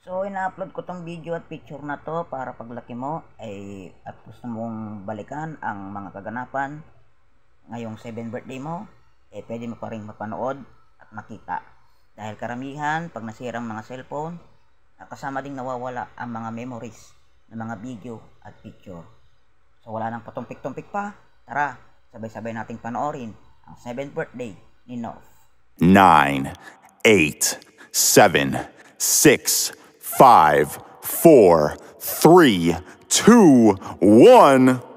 So, ina-upload ko tong video at picture na to para paglaki mo ay at gusto mong balikan ang mga kaganapan ngayong 7th birthday mo, pwede mo pa rin mapanood at makita. Dahil karamihan, pag nasira ang mga cellphone, kasama ding nawawala ang mga memories ng mga video at picture. So, wala nang patumpik-tumpik pa. Tara, sabay-sabay nating panoorin ang 7th birthday ni North. 9, 8, 7, 6, 5, 4, 3, 2, 1.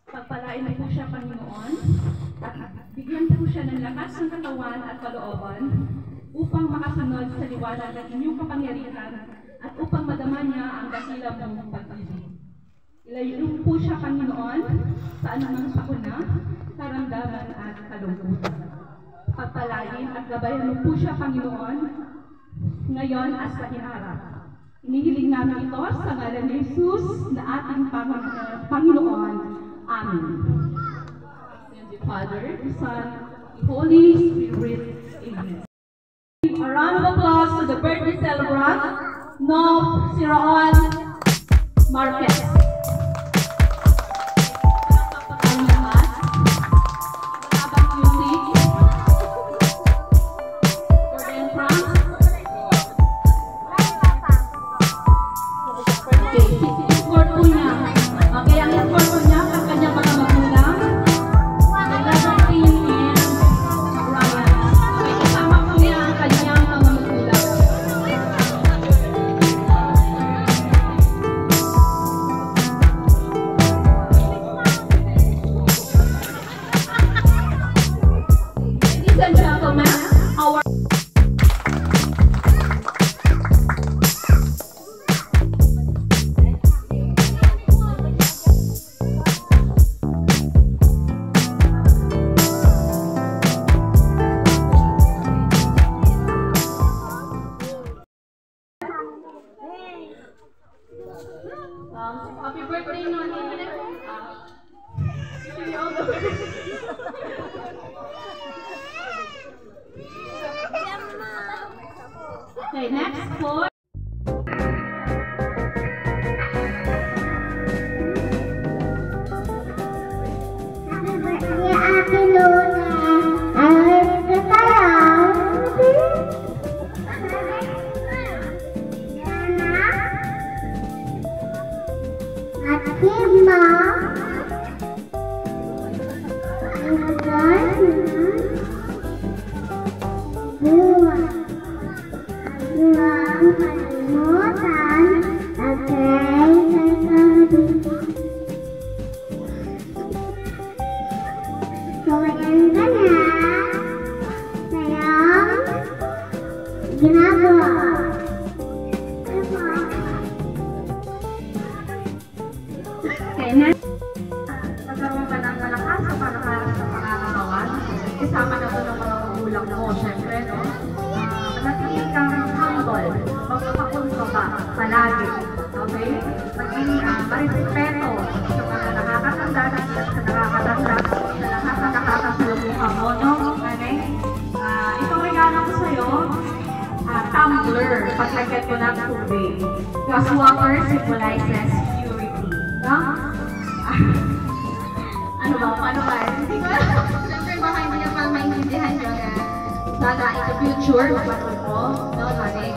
Pagpalain po siya, Panginoon, at bigyan po siya ng lakas ng katawan at kalooban upang makasunod sa liwanag ng inyong kapangyarihan at upang madama niya ang dakilang mong pag-ibig. Ilayo po siya, Panginoon, sa anumang sakuna, karamdaman at kalungkutan. Pagpalain at gabayan po siya, Panginoon, ngayon at sa hinaharap. Inihiling namin ito sa ngalan ni Jesus na ating Panginoon. Amen. And the Father, the Son, the Holy Spirit. Amen. A round of applause to the birthday celebrant, Nov Siraon Marquez. Happy birthday, Noni. Okay, next for Dua. kalimutan. So, maganda na sayang ginagawa. Okay, next. Nagkaroon ka ng malakas sa panakaras sa pangangatawan. Kasama na po ng mga magulang mo, syempre, no? Manatili kang humble, magpapakumbaba palagi. Okay? Maging marespeto sa mga nakakatanda, sa nakakasalubungan mo, no? Okay? Itong regalo ko sa'yo, tumbler, paglagyan ko ng tubig. Because water symbolizes purity. No? Ano ba? Paano ba? Hindi ko alam. Siyempre, baka hindi niya parang maintindihan yun. Sana in the future, mapanood mo, no? Maring,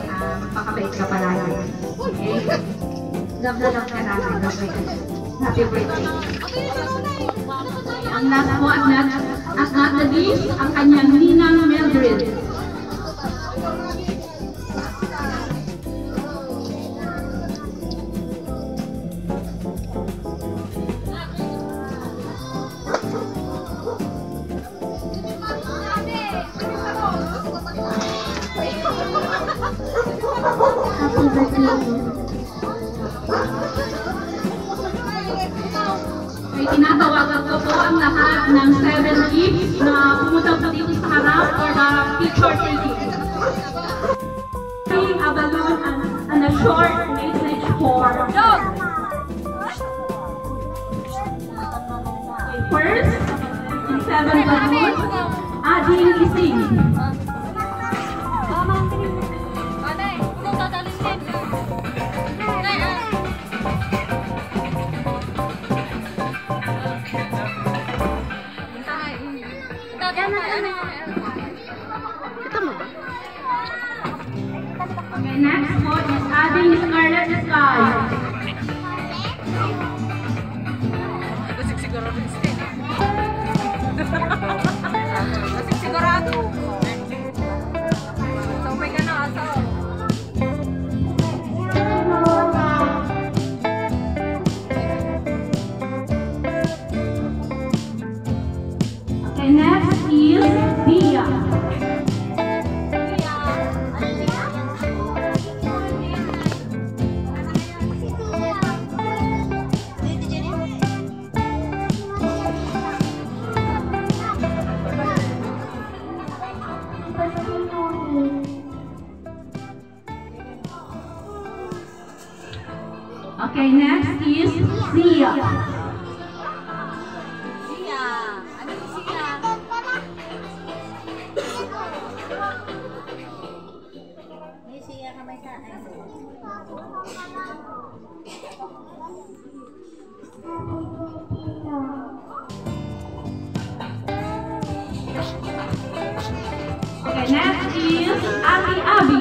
pakabait ka palagi. Okay? Love na love ka namin. Happy birthday. Ang last mo at not the least, ang kanyang ninang Mildred. May tinatawagan ko po ang lahat ng 7 gifts na pumunta po dito sa harap for the picture taking. A balloon and a short message for dog. First, in 7 balloons, adding ising. Okay, next one is adding Scarlet Sky. Sigurado. So, may gano'n. Okay, next is Dia. Okay, next is Sia. Okay, next is Ate Abby.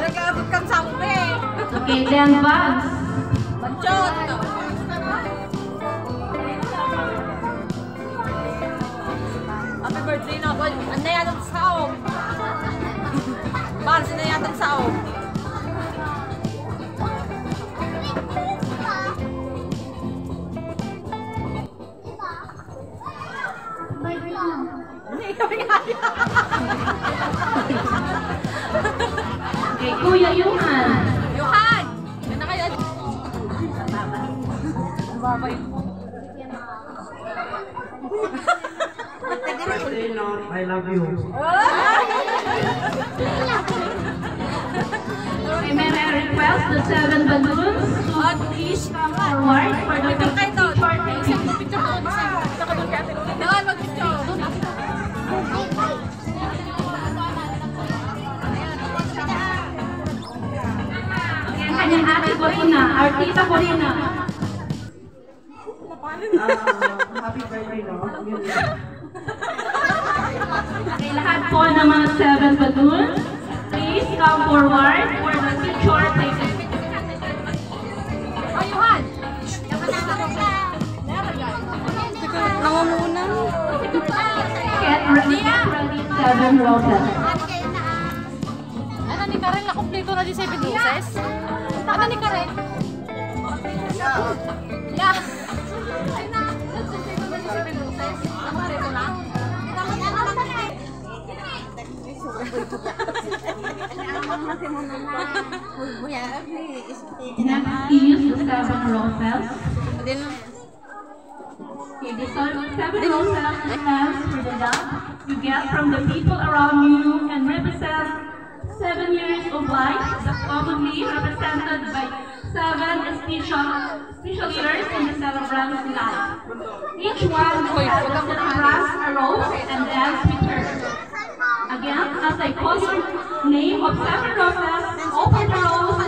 Nag-aabot kang sampe. Okay, then Bugs. Banchot. Happy birthday na. Ano yan ang saom? Mahal sila yan ang saom. Okay, Kuya Yuhan. Johan! Yan na kayo. Ang babay mo. I love you. Okay, may request the 7 balloons to please come forward for the picture taking. Okay, ang kanyang ate ko rin na, artista ko rin na. Happy birthday, no? Okay, lahat po ng mga 7 balloons, please come forward for the picture taking. Ayuhan! Get ready, 7 roses. Ano ni Karen? Nakumpleto na di 7 roses? Ano ni Karen? Yeah. Ay na. Nakumpleto na di 7 roses? Nakumpleto na? Next is the 7 roses. Okay, the 7 roses stands for the love you get from the people around you and represent 7 years of life that commonly represented by 7 special years in the celebrant's life. Each one has the celebrant a rose and dance with her. Again, as I call your name of 7 roses, open the rose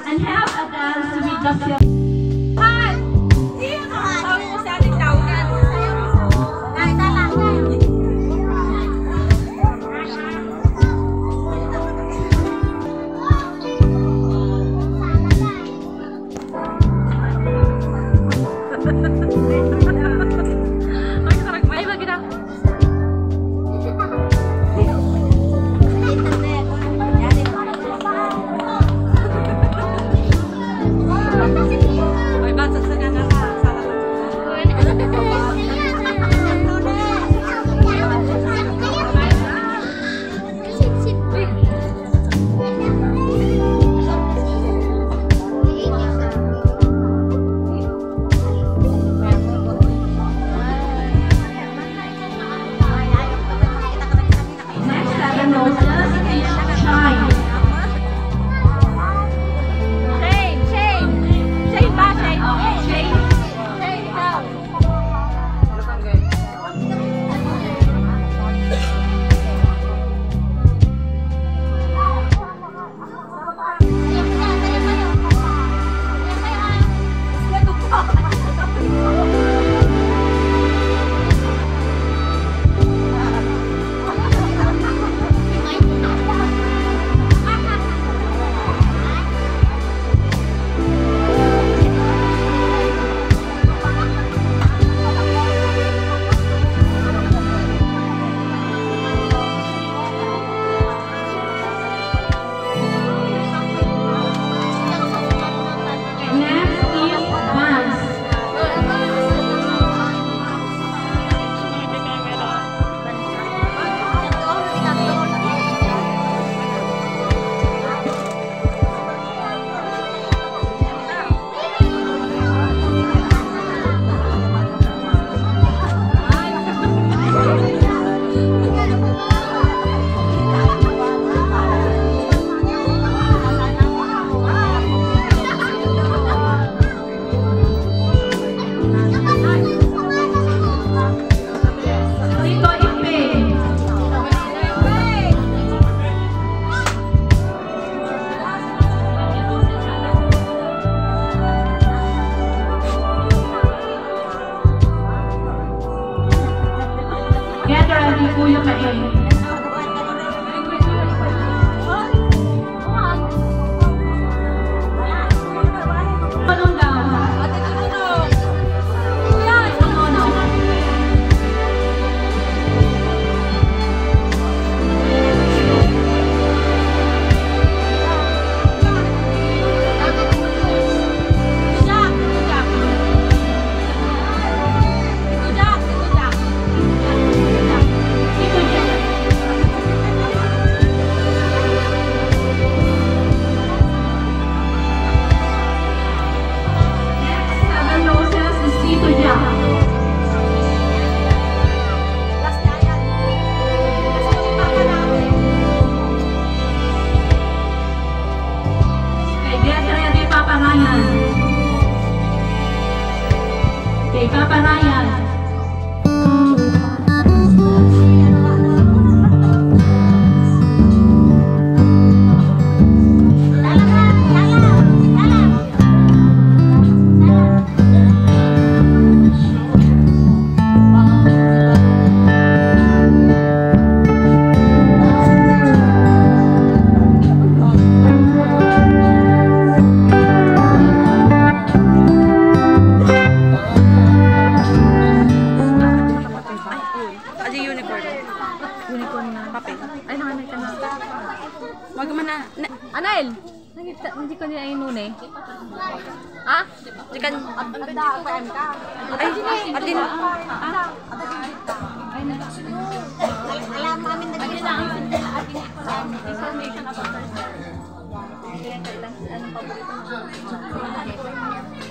and have a dance with the celebrant. Sabi mo sa ating tawagan. Ay, wag kita. Thank you. Magmana. Anael! Hindi ko nila inun eh. Ha? Di kan... Ay, atin... Alam namin na Information about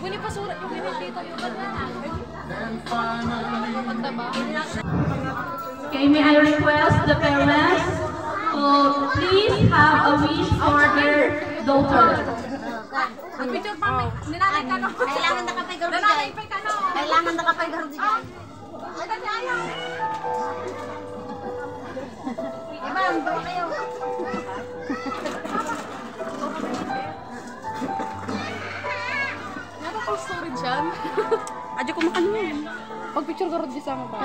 Wini pa surat yung dito yung Okay, may I request the parents to please have a wish for their daughter. Picture pa may ninanay ka no. Kailangan nakapay-garo di Nanay dyan. pa ka no. Kailangan nakapay-garo di dyan. Ay, dati ayaw. Ibang, doon kayo. Nara ko storage yan. Adyo ko makanyan. Pag picture ka rin di sama pa.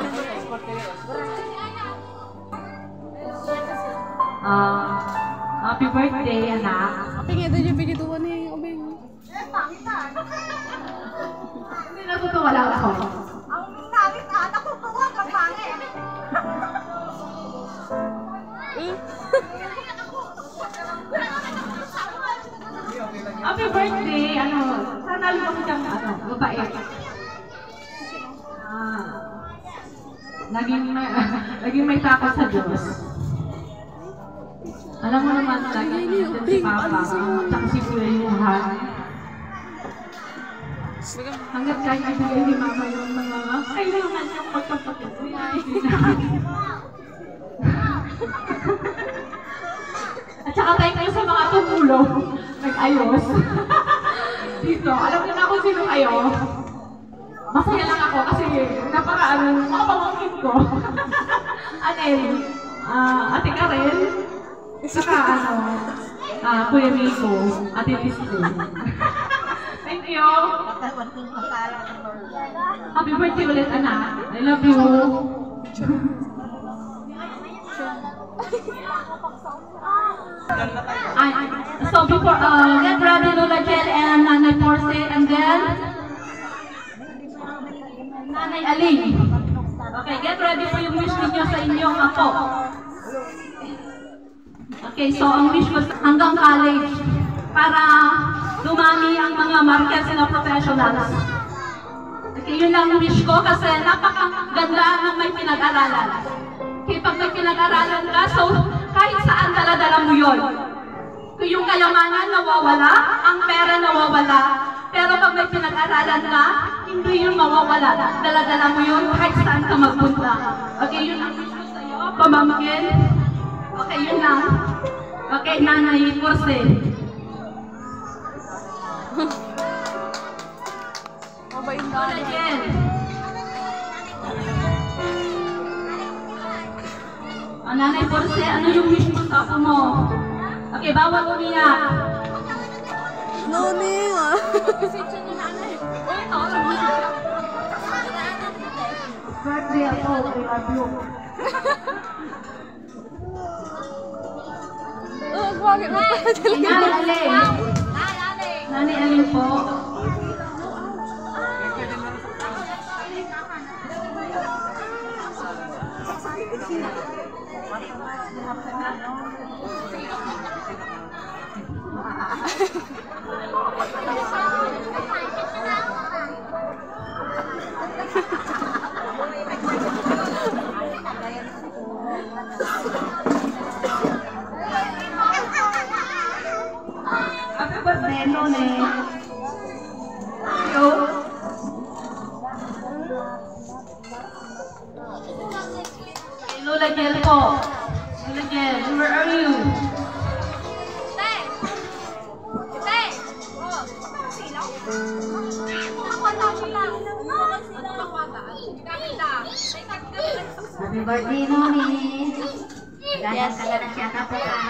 Happy birthday, anak. Tingin doon yung binituan niya yung obeng. Hindi natutuwa lang ako. Ang pangit na, nakutuwa kang pangit. Happy birthday, sana lumaki kang, mabait. Laging may takot sa Diyos. Alam mo naman, lagi nandun si Papa, tsaka si Kuya Yuhan. Hanggat kaya ibigay ni Mama yung mga kailangan niyang magpapatuloy. At saka thank you sa mga tumulong, nag-ayos. Dito, alam niyo na kung sino kayo. Masaya lang ako kasi mga pamangkin ko. Anel, Ate Karen, saka Kuya Miko, Ate Disney. Thank you. Happy birthday ulit, anak. I love you. So before, get ready, Lola Jel and Nanay Porce, and then Nanay Aling. Okay, get ready po yung wish ninyo sa inyong apo. Okay, so ang wish ko hanggang college para dumami ang mga markets na professionals. Okay, yun lang ang wish ko kasi napakaganda ng may pinag-aralan. Okay, pag may pinag-aralan ka, so kahit saan dala-dala mo yun. Kung yung kayamanan nawawala, ang pera nawawala, pero pag may pinag-aralan ka, hindi yun mawawala. Dala-dala mo yun kahit saan ka magpunta. Okay, yun ang wish ko sa'yo, pamangkin. Okay, yun lang. Okay, Nanay Porce. Lola Jel. Nanay Porce, ano yung wish mo sa ako mo? Okay, bawal umiyak. Noni nga. Birthday ako, I love you. Bakit mo pa Nanay Aling. Nanay Aling po. Happy birthday, Noni. Yo. Lola Jel po. Lola Jel, where are you? Happy birthday, Noni. Yes. Kagana siya ka po ka.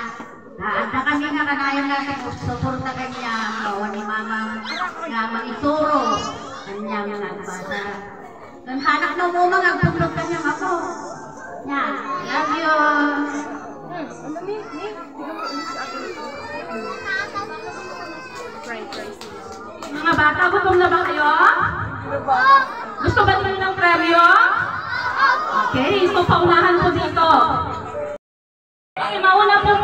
Naanda kami nga kanayon natin suporta kanya kawan ni Mama nga maisuro kanya nga basa. Dan hanak na mo mga publog kanya ako. Nya, love you. Mga bata, gutom na ba kayo? Gusto ba nyo ng premyo? Okay, so paunahan po dito. Okay, mauna po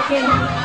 Okay.